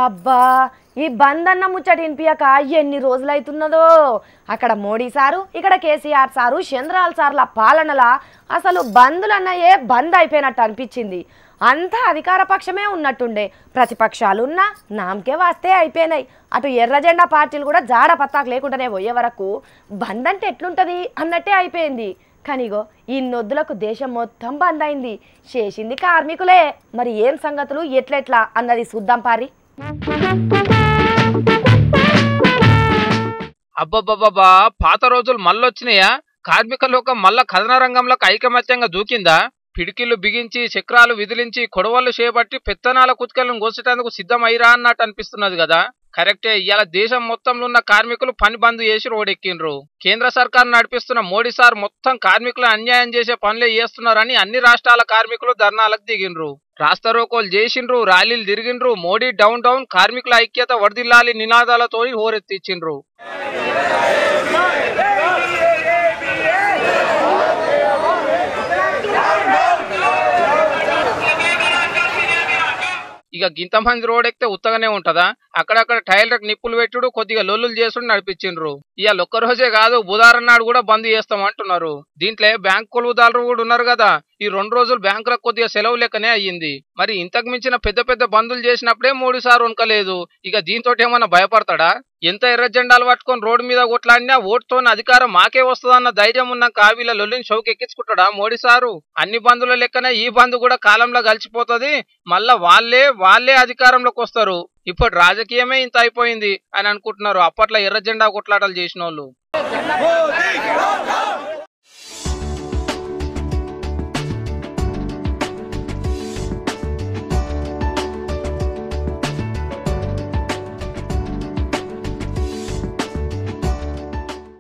అబ్బా ఈ బంద్ అన్న ముచ్చట వినిపియక ఎన్ని రోజులైతున్నదో. అక్కడ మోడీ సారు, ఇక్కడ కేసీఆర్ సారు, చంద్రలాల్ సార్ల పాలనలా అసలు బందులన్నయే బంద్ అయిపోయినట్టు అనిపించింది. అంతా అధికార పక్షమే ఉన్నట్టుండే, ప్రతిపక్షాలున్నా నామకే వాస్తే అయిపోయినాయి. అటు ఎర్ర జెండా పార్టీలు కూడా జాడ పత్తాకు లేకుండానే పోయే వరకు బంద్ అంటే ఎట్లుంటుంది అన్నట్టే అయిపోయింది. కానిగో ఈ నొద్దులకు దేశం మొత్తం బంద్ అయింది. చేసింది కార్మికులే. మరి ఏం సంగతులు ఎట్లెట్లా అన్నది చూద్దాం పారి. అబ్బబ్బబ్బా, పాత రోజులు మళ్ళొచ్చినాయా? కార్మిక లోకం మళ్ళా కథన రంగంలోకి ఐకమత్యంగా దూకిందా? పిడికిళ్లు బిగించి చక్రాలు విదిలించి కొడవళ్లు చేపట్టి పెత్తనాల కుతికలను కోసేటందుకు సిద్ధమైరా అన్నట్టు అనిపిస్తున్నది కదా. కరెక్టే, ఇవాళ దేశం మొత్తంలో ఉన్న కార్మికులు పని బంద్ చేసి రోడెక్కిండ్రు. కేంద్ర సర్కార్ నడిపిస్తున్న మోడీ సార్ మొత్తం కార్మికులు అన్యాయం చేసే పనులే చేస్తున్నారని అన్ని రాష్ట్రాల కార్మికులు ధర్నాలకు దిగిండ్రు. రాస్తారోకోలు చేసిండ్రు, ర్యాలీలు తిరిగిండ్రు. మోడీ డౌన్ డౌన్, కార్మికుల ఐక్యత వర్ధిల్లాలి నినాదాలతో హోరెత్తిచ్చిండ్రు. ఇక గింతమంది రోడ్ ఎక్కితే ఉత్తగానే ఉంటదా? అక్కడక్కడ టైర్లకు నిప్పులు పెట్టుడు, కొద్దిగా లొల్లులు చేసుడు నడిపించిండ్రు. ఇవాళ ఒక్క రోజే కాదు, బుధవారం నాడు కూడా బంద్ చేస్తాం అంటున్నారు. దీంట్లో బ్యాంకు కొలువుదారులు కూడా ఉన్నారు కదా. ఈ 2 రోజులు బ్యాంకులకు కొద్దిగా సెలవు లెక్కనే అయ్యింది. మరి ఇంతకు మించిన పెద్ద పెద్ద బందులు చేసినప్పుడే మోడీ సార్ వనకలేదు. ఇక దీంతో ఏమన్నా భయపడతాడా? ఎంత ఎర్ర జెండాలు పట్టుకొని రోడ్డు మీద కొట్లాడినా ఓటుతోని అధికారం మాకే వస్తుందన్న ధైర్యం ఉన్నాక వీళ్ళ లొల్లిని షౌకెక్కించుకుంటాడా మోడీ సారు? అన్ని బంధుల లెక్కనే ఈ బంధు కూడా కాలంలో గలిచిపోతుంది. మళ్ళా వాళ్ళే అధికారంలోకి వస్తారు. ఇప్పుడు రాజకీయమే ఇంత అయిపోయింది అని అనుకుంటున్నారు అప్పట్లో ఎర్ర జెండా కొట్లాటలు చేసిన వాళ్ళు.